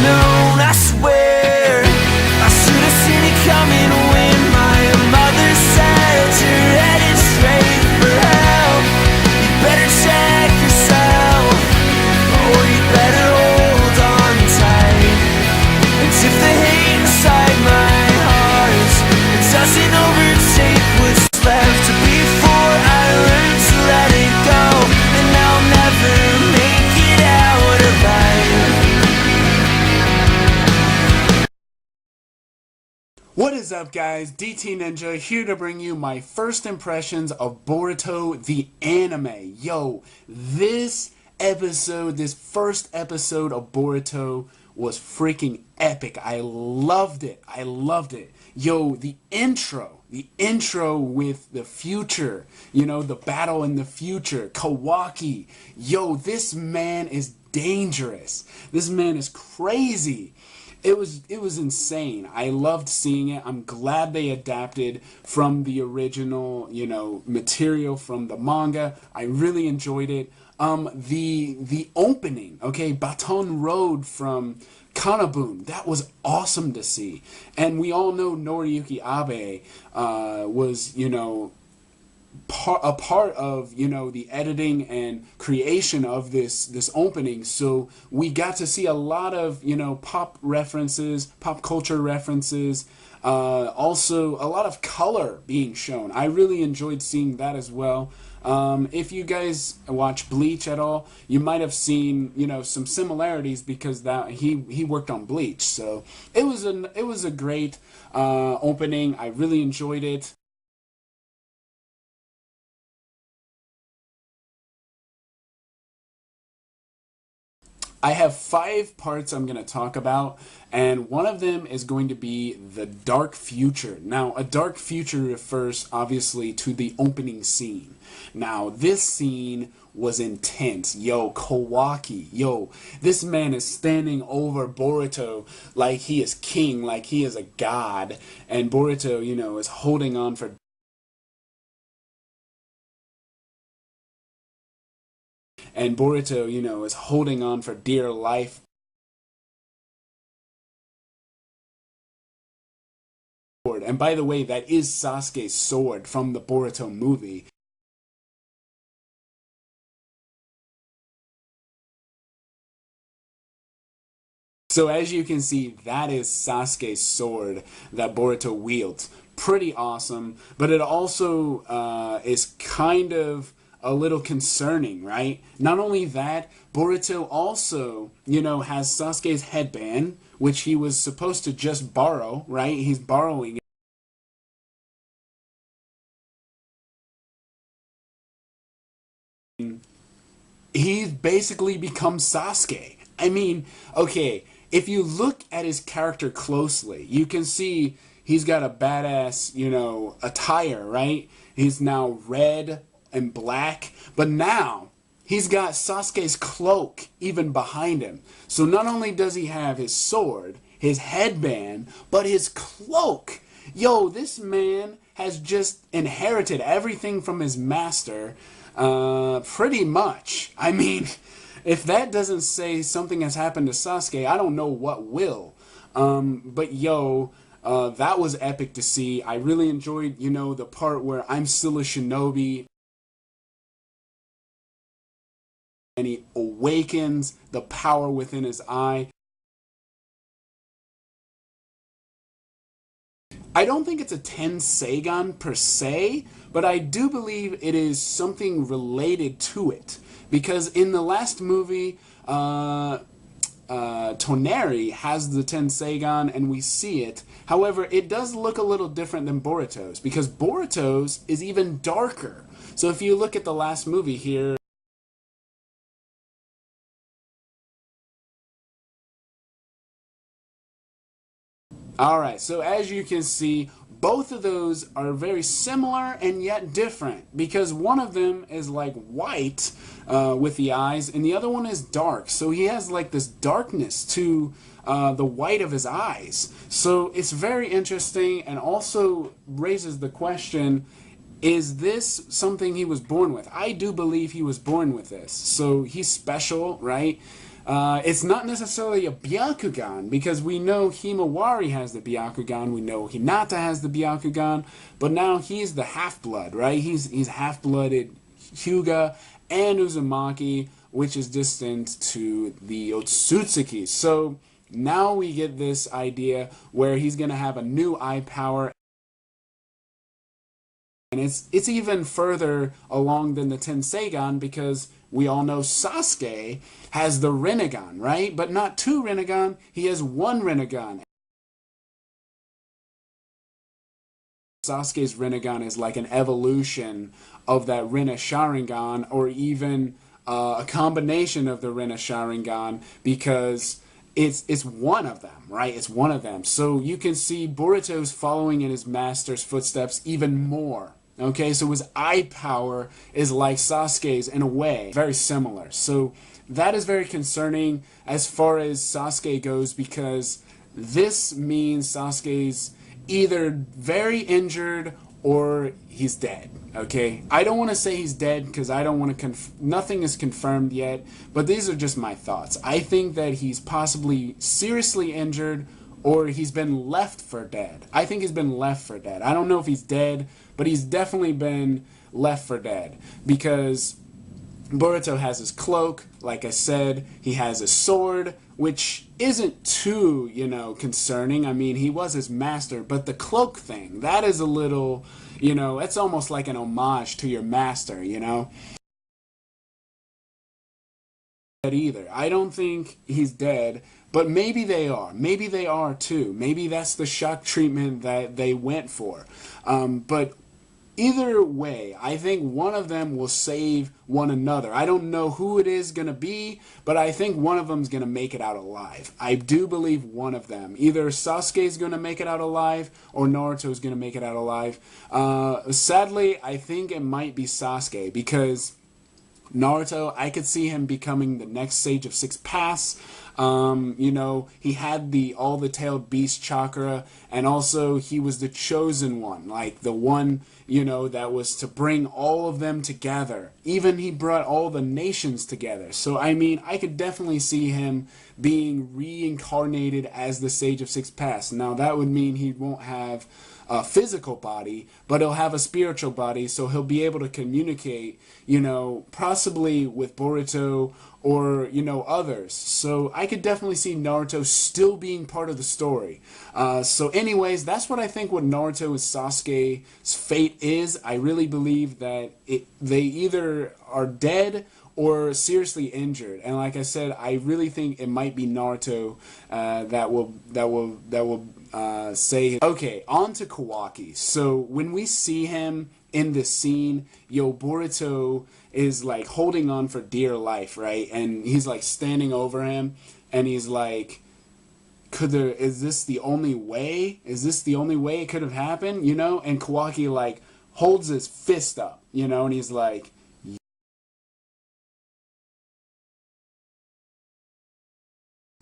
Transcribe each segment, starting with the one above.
known, I swear. I should have seen it coming when my mother said you're headed straight for hell. You better check yourself, or you better hold on tight. As if the hate inside my heart doesn't overtake what's left before I learn to let it go, and I'll never make it out alive. What is up, guys? DT Ninja here to bring you my first impressions of Boruto the anime. Yo, this first episode of Boruto was freaking epic. I loved it. Yo, the intro with the future, the battle in the future, Kawaki. Yo, this man is dangerous. This man is crazy. It was insane. I loved seeing it. I'm glad they adapted from the original, material from the manga. I really enjoyed it. The opening, okay, Baton Road from Kanabun, that was awesome to see. And we all know Noriyuki Abe was, a part of the editing and creation of this opening, so we got to see a lot of pop culture references, also a lot of color being shown. I really enjoyed seeing that as well. If you guys watch Bleach at all, you might have seen some similarities because that he worked on Bleach, so it was a great opening. I really enjoyed it. I have 5 parts I'm going to talk about, and one of them is going to be the dark future. Now, a dark future refers obviously to the opening scene. Now, this scene was intense. Yo, Kawaki. Yo, this man is standing over Boruto like he is king, like he is a god, and Boruto, is holding on for is holding on for dear life. And by the way, that is Sasuke's sword from the Boruto movie. So as you can see, that is Sasuke's sword that Boruto wields. Pretty awesome, but it also is kind of a little concerning, right? Not only that, Boruto also, has Sasuke's headband, which he was supposed to just borrow, right? He's borrowing it. He's basically become Sasuke. I mean, okay, if you look at his character closely, you can see he's got a badass, attire, right? He's now red and black, but now he's got Sasuke's cloak even behind him. So not only does he have his sword, his headband, but his cloak. Yo, this man has just inherited everything from his master, pretty much. I mean, if that doesn't say something has happened to Sasuke, I don't know what will. But yo, that was epic to see. I really enjoyed, the part where I'm still a shinobi, and he awakens the power within his eye. I don't think it's a Tenseigan per se, but I do believe it is something related to it. Because in the last movie, Toneri has the Tenseigan and we see it. However, it does look a little different than Boruto's, because Boruto's is even darker. So if you look at the last movie here, alright, so as you can see, both of those are very similar and yet different, because one of them is like white with the eyes, and the other one is dark. So he has like this darkness to the white of his eyes. So it's very interesting, and also raises the question, is this something he was born with? I do believe he was born with this. So he's special, right? It's not necessarily a Byakugan, because we know Himawari has the Byakugan, we know Hinata has the Byakugan, but now he's the half-blood, right? He's half-blooded Hyuga and Uzumaki, which is distant to the Otsutsuki. So now we get this idea where he's going to have a new eye power. And it's even further along than the Tenseigan, because we all know Sasuke has the Rinnegan, right? But not two Rinnegan, he has one Rinnegan. Sasuke's Rinnegan is like an evolution of that Rinne Sharingan, or even a combination of the Rinne Sharingan, because it's one of them, right? It's one of them. So you can see Boruto's following in his master's footsteps even more. Okay, so his eye power is like Sasuke's in a way, very similar. So that is very concerning as far as Sasuke goes, because this means Sasuke's either very injured or he's dead. Okay, I don't want to say he's dead because I don't want to nothing is confirmed yet, but these are just my thoughts. I think that he's possibly seriously injured, or he's been left for dead. I think he's been left for dead. I don't know if he's dead, but he's definitely been left for dead, because Boruto has his cloak, like I said. He has a sword, which isn't too, concerning. I mean, he was his master, but the cloak thing, that is a little, it's almost like an homage to your master, Either. I don't think he's dead, but maybe they are. Maybe they are too. Maybe that's the shock treatment that they went for. But either way, I think one of them will save one another. I don't know who it is going to be, but I think one of them is going to make it out alive. I do believe one of them. Either Sasuke is going to make it out alive, or Naruto is going to make it out alive. Sadly, I think it might be Sasuke, because Naruto, I could see him becoming the next Sage of Six Paths. He had all the tailed beast chakra, and also he was the chosen one, like the one, that was to bring all of them together. Even he brought all the nations together. So, I mean, I could definitely see him being reincarnated as the Sage of Six Paths. Now, that would mean he won't have a physical body, but he'll have a spiritual body, so he'll be able to communicate, possibly with Boruto or, others. So I could definitely see Naruto still being part of the story. So anyways, that's what I think what Naruto and Sasuke's fate is. I really believe that they either are dead or seriously injured, and like I said, I really think it might be Naruto that will say. Okay, on to Kawaki. So when we see him in this scene, Boruto is like holding on for dear life, right? And he's like standing over him, and he's like, is this the only way? Is this the only way it could have happened? And Kawaki like holds his fist up, and he's like,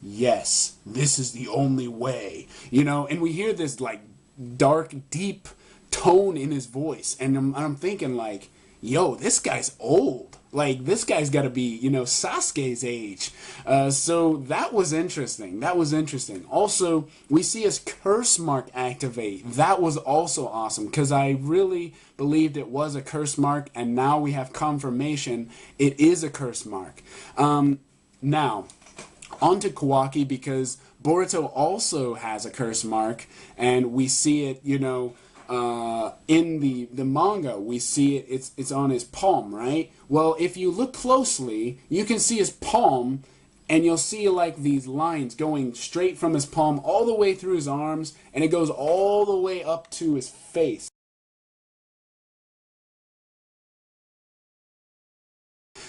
yes, this is the only way, and we hear this like dark, deep tone in his voice, and I'm thinking like, yo, this guy's old. Like, this guy's got to be, Sasuke's age. So that was interesting. That was interesting. Also, we see his curse mark activate. That was also awesome, because I really believed it was a curse mark, and now we have confirmation it is a curse mark. Now, on to Kawaki, because Boruto also has a curse mark, and we see it, in the manga. We see it's on his palm, right? Well, if you look closely, you can see his palm, and you'll see like these lines going straight from his palm all the way through his arms, and it goes all the way up to his face.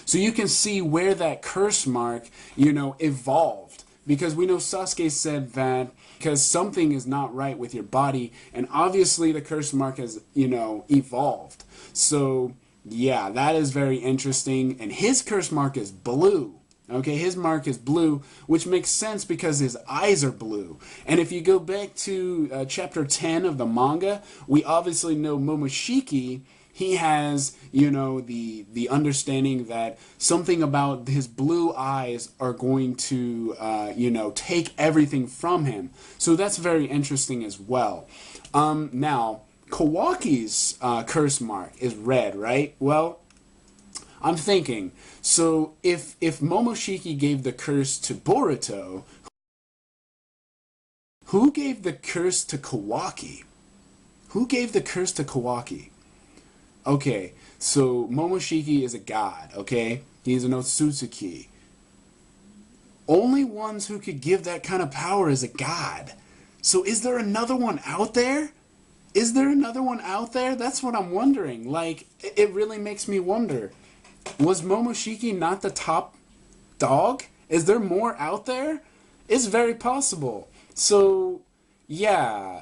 So you can see where that curse mark, evolved. Because we know Sasuke said that because something is not right with your body, and obviously the curse mark has, evolved. So, yeah, that is very interesting. And his curse mark is blue. Okay, his mark is blue, which makes sense because his eyes are blue. And if you go back to chapter 10 of the manga, we obviously know Momoshiki, he has, you know, the understanding that something about his blue eyes are going to, you know, take everything from him. So that's very interesting as well. Now, Kawaki's curse mark is red, right? Well, I'm thinking, so if Momoshiki gave the curse to Boruto, who gave the curse to Kawaki? Who gave the curse to Kawaki? Okay, so Momoshiki is a god, okay? He's an Otsutsuki. Only ones who could give that kind of power is a god. So is there another one out there? Is there another one out there? That's what I'm wondering. Like, it really makes me wonder. Was Momoshiki not the top dog? Is there more out there? It's very possible. So, yeah,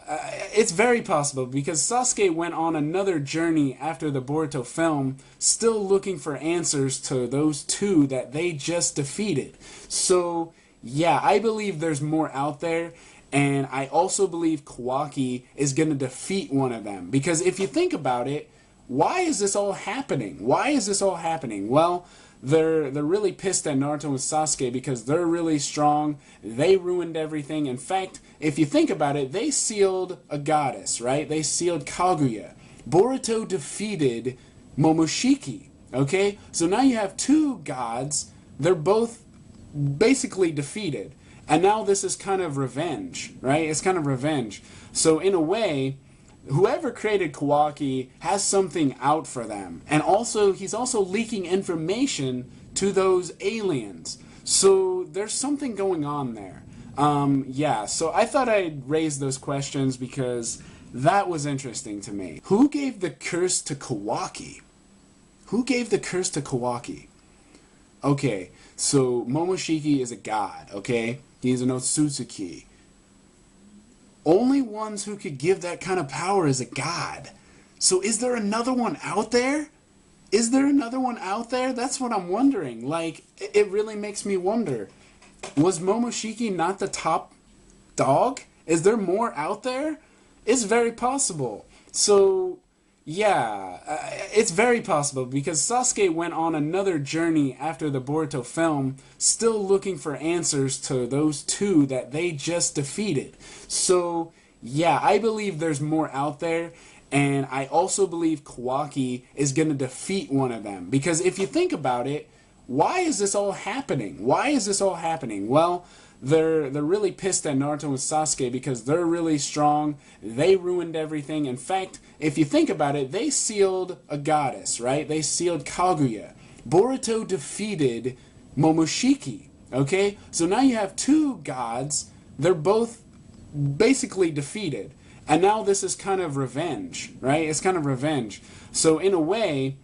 it's very possible because Sasuke went on another journey after the Boruto film, still looking for answers to those two that they just defeated. So, yeah, I believe there's more out there, and I also believe Kawaki is going to defeat one of them. Because if you think about it, why is this all happening? Why is this all happening? Well, they're really pissed at Naruto and Sasuke because they're really strong. They ruined everything. In fact, if you think about it, they sealed a goddess, right? They sealed Kaguya. Boruto defeated Momoshiki, okay? So now you have two gods. They're both basically defeated. And now this is kind of revenge, right? It's kind of revenge. So in a way, whoever created Kawaki has something out for them. And also, he's also leaking information to those aliens. So there's something going on there. Yeah, so I thought I'd raise those questions because that was interesting to me. Who gave the curse to Kawaki? Who gave the curse to Kawaki? Okay, so Momoshiki is a god, okay? He's an Otsutsuki. Only ones who could give that kind of power is a god. So is there another one out there? Is there another one out there? That's what I'm wondering. Like, it really makes me wonder. Was Momoshiki not the top dog? Is there more out there? It's very possible. So, yeah, it's very possible because Sasuke went on another journey after the Boruto film, still looking for answers to those two that they just defeated. So, yeah, I believe there's more out there, and I also believe Kawaki is going to defeat one of them. Because if you think about it, why is this all happening? Why is this all happening? Well, they're really pissed at Naruto and Sasuke because they're really strong. They ruined everything. In fact, if you think about it, they sealed a goddess, right? They sealed Kaguya. Boruto defeated Momoshiki, okay? So now you have two gods. They're both basically defeated. And now this is kind of revenge, right? It's kind of revenge. So in a way,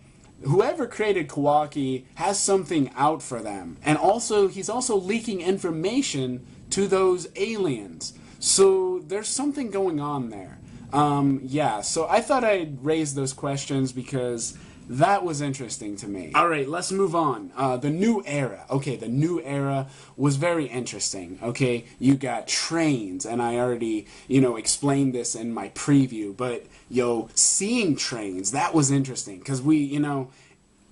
whoever created Kawaki has something out for them. And also, he's also leaking information to those aliens. So there's something going on there. Yeah, so I thought I'd raise those questions because that was interesting to me. Alright, let's move on. The new era. Okay, the new era was very interesting. Okay, you got trains, and I already, explained this in my preview, but, seeing trains, that was interesting, because we,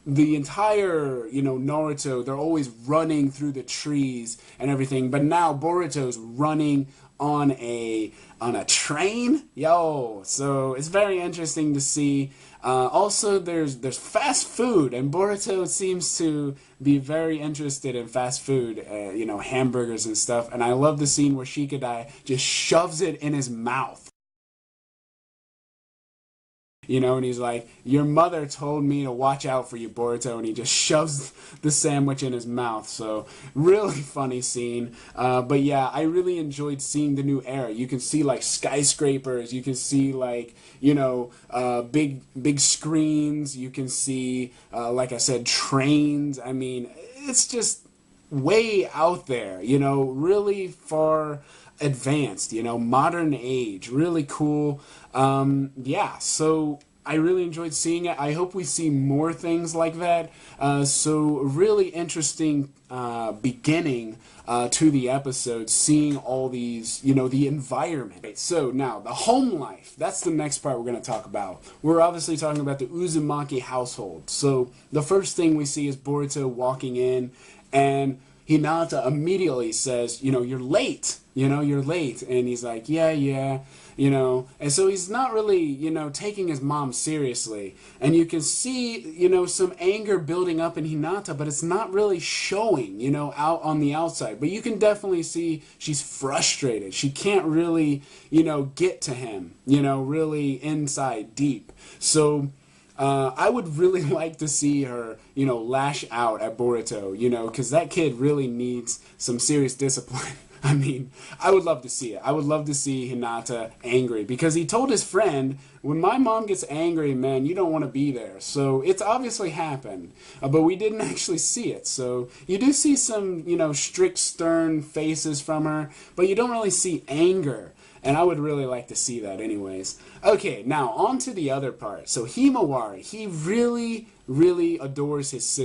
the entire, Naruto, they're always running through the trees and everything, but now Boruto's running on a train, so it's very interesting to see. Also, there's fast food, and Boruto seems to be very interested in fast food, hamburgers and stuff, and I love the scene where Shikadai just shoves it in his mouth. And he's like, your mother told me to watch out for you, Boruto, and he just shoves the sandwich in his mouth. So, really funny scene. But yeah, I really enjoyed seeing the new era. You can see, skyscrapers. You can see, big screens. You can see, like I said, trains. I mean, it's just way out there, really far advanced, modern age, really cool. Yeah, so I really enjoyed seeing it. I hope we see more things like that. So really interesting beginning to the episode, seeing all these, the environment. Right, so now, the home life. That's the next part we're going to talk about. We're obviously talking about the Uzumaki household. So the first thing we see is Boruto walking in, and Hinata immediately says, you're late. You're late. And he's like, yeah. And so he's not really, taking his mom seriously. And you can see, some anger building up in Hinata, but it's not really showing, out on the outside. But you can definitely see she's frustrated. She can't really, get to him, really inside deep. So I would really like to see her, lash out at Boruto, because that kid really needs some serious discipline. I mean, I would love to see it. I would love to see Hinata angry, because he told his friend, when my mom gets angry, man, you don't want to be there. So it's obviously happened, but we didn't actually see it. So you do see some, strict, stern faces from her, but you don't really see anger. And I would really like to see that anyways. Okay, now on to the other part. So Himawari, he really, really adores his sister.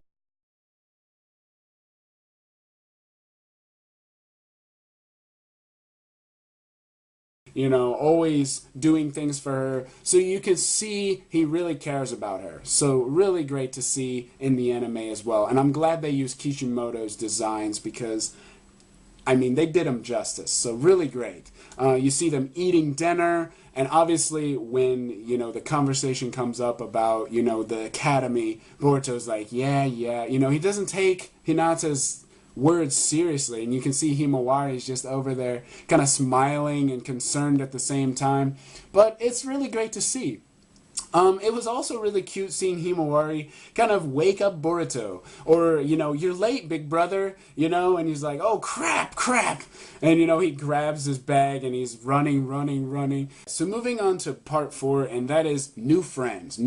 Always doing things for her. So you can see he really cares about her. So really great to see in the anime as well. And I'm glad they used Kishimoto's designs, because they did him justice. So really great. You see them eating dinner, and obviously when, the conversation comes up about, the academy, Boruto's like, yeah. He doesn't take Hinata's words seriously, and you can see Himawari is just over there kind of smiling and concerned at the same time. But it's really great to see. It was also really cute seeing Himawari kind of wake up Boruto. Or, you're late, big brother, and he's like, oh, crap. And, he grabs his bag and he's running. So moving on to part 4, and that is new friends.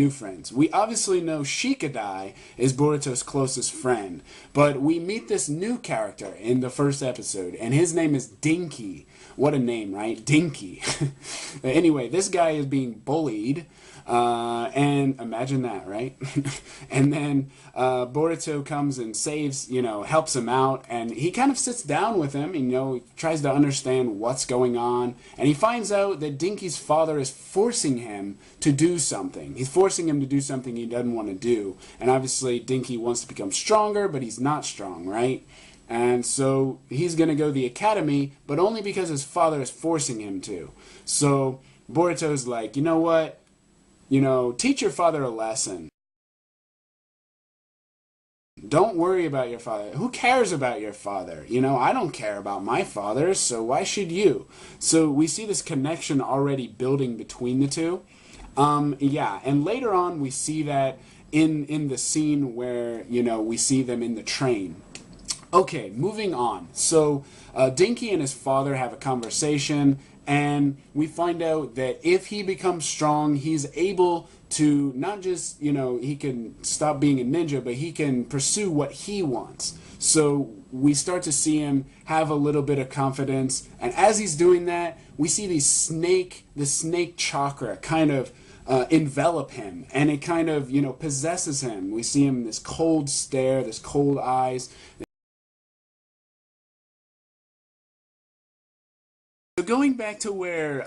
We obviously know Shikadai is Boruto's closest friend, but we meet this new character in the first episode, and his name is Dinky. What a name, right? Dinky. Anyway, this guy is being bullied. And imagine that, right? And then Boruto comes and saves, helps him out, and he kind of sits down with him, he tries to understand what's going on, and he finds out that Dinky's father is forcing him to do something. He's forcing him to do something he doesn't want to do, and obviously Dinky wants to become stronger, but he's not strong, right? And so he's going to go to the academy, but only because his father is forcing him to. So Boruto's like, you know what? Teach your father a lesson. Don't worry about your father. Who cares about your father? I don't care about my father, so why should you? So we see this connection already building between the two. And later on we see that in the scene where, we see them in the train. Okay, moving on. So Dinky and his father have a conversation, and we find out that if he becomes strong, he's able to not just, he can stop being a ninja, but he can pursue what he wants. So we start to see him have a little bit of confidence, and as he's doing that, we see the snake chakra kind of envelop him, and it kind of, possesses him. We see him this cold stare, this cold eyes. So going back to where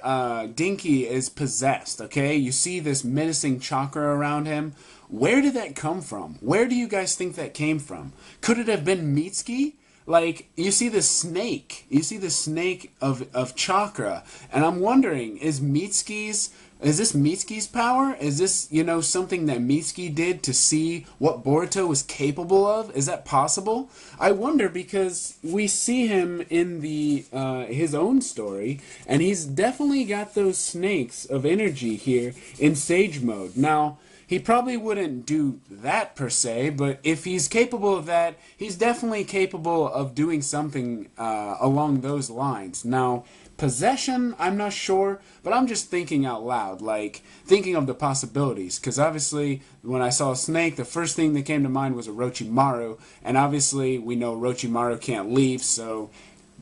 Dinky is possessed, okay? You see this menacing chakra around him. Where did that come from? Where do you guys think that came from? Could it have been Mitsuki? Like, you see the snake. You see the snake of chakra. And I'm wondering, is this Mitsuki's power? Is this, something that Mitsuki did to see what Boruto was capable of? Is that possible? I wonder, because we see him in the his own story, and he's definitely got those snakes of energy here in Sage Mode. Now, he probably wouldn't do that per se, but if he's capable of that, he's definitely capable of doing something along those lines. Now, possession, I'm not sure, but I'm just thinking out loud, like thinking of the possibilities, because obviously when I saw a snake, the first thing that came to mind was Orochimaru, and obviously we know Orochimaru can't leave, so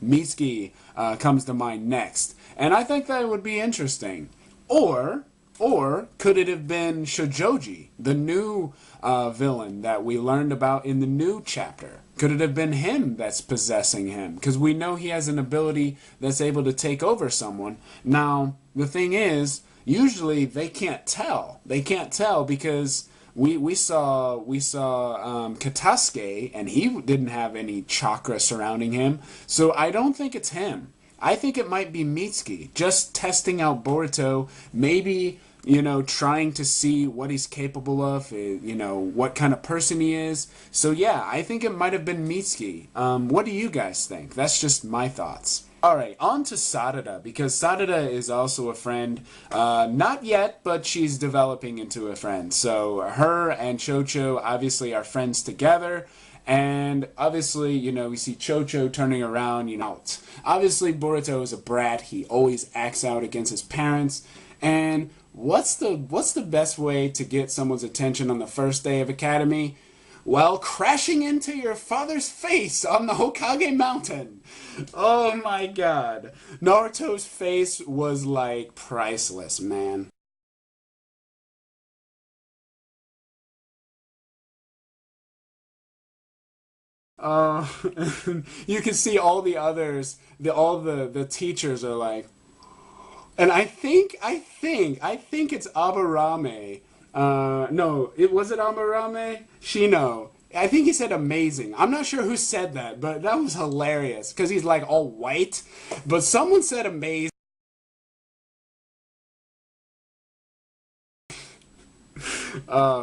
Mitsuki comes to mind next. And I think that would be interesting. Or Or could it have been Shojoji, the new villain that we learned about in the new chapter? Could it have been him that's possessing him? Because we know he has an ability that's able to take over someone. Now, the thing is, usually they can't tell. They can't tell because we saw Katasuke, and he didn't have any chakra surrounding him. So I don't think it's him. I think it might be Mitsuki, just testing out Boruto, maybe, trying to see what he's capable of, what kind of person he is. So yeah, I think it might have been Mitsuki. What do you guys think? That's just my thoughts. Alright, on to Sarada, because Sarada is also a friend. Not yet, but she's developing into a friend. So her and Chocho obviously are friends together. And obviously, we see Chocho turning around, Obviously, Boruto is a brat. He always acts out against his parents. And what's the best way to get someone's attention on the first day of Academy? Well, crashing into your father's face on the Hokage Mountain. Oh my god. Naruto's face was like priceless, man. Uh, you can see all the others, all the teachers are like, and I think it's Aburame. No, was it Aburame? Shino. I think he said amazing. I'm not sure who said that, but that was hilarious because he's like all white. But someone said amazing.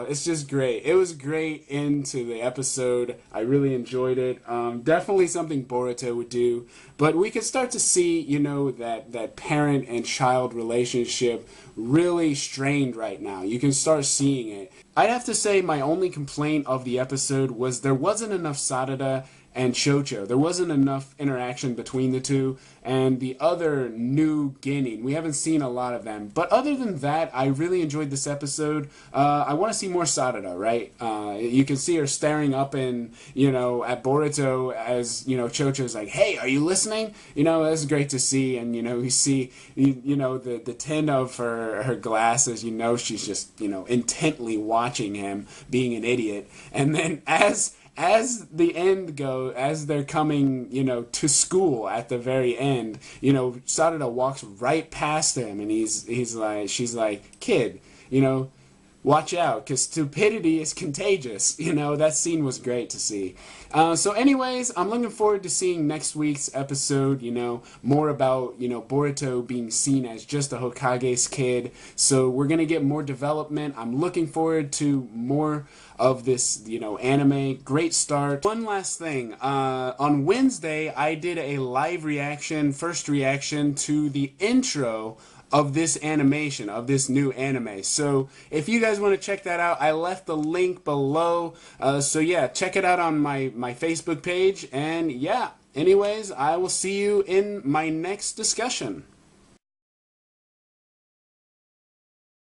It's just great. It was great into the episode. I really enjoyed it. Definitely something Boruto would do. But we could start to see, that parent and child relationship really strained right now. You can start seeing it. I'd have to say my only complaint of the episode was there wasn't enough Sarada and Chocho. There wasn't enough interaction between the two, and the other new Genin. We haven't seen a lot of them. But other than that, I really enjoyed this episode. I want to see more Sarada, right? You can see her staring up at Boruto as, Chocho's like, hey, are you listening? That's great to see. And, you see, the tint of her glasses, she's just, intently watching him being an idiot. And then as the end as they're coming, to school at the very end, Sarada walks right past him, and she's like, kid, watch out, because stupidity is contagious. That scene was great to see. So anyways, I'm looking forward to seeing next week's episode, more about, Boruto being seen as just a Hokage's kid. So we're going to get more development. I'm looking forward to more of this, anime. Great start. One last thing. On Wednesday, I did a live first reaction to the intro of this animation, of this new anime. So if you guys want to check that out, I left the link below. So yeah, check it out on my Facebook page. And yeah, anyways, I will see you in my next discussion.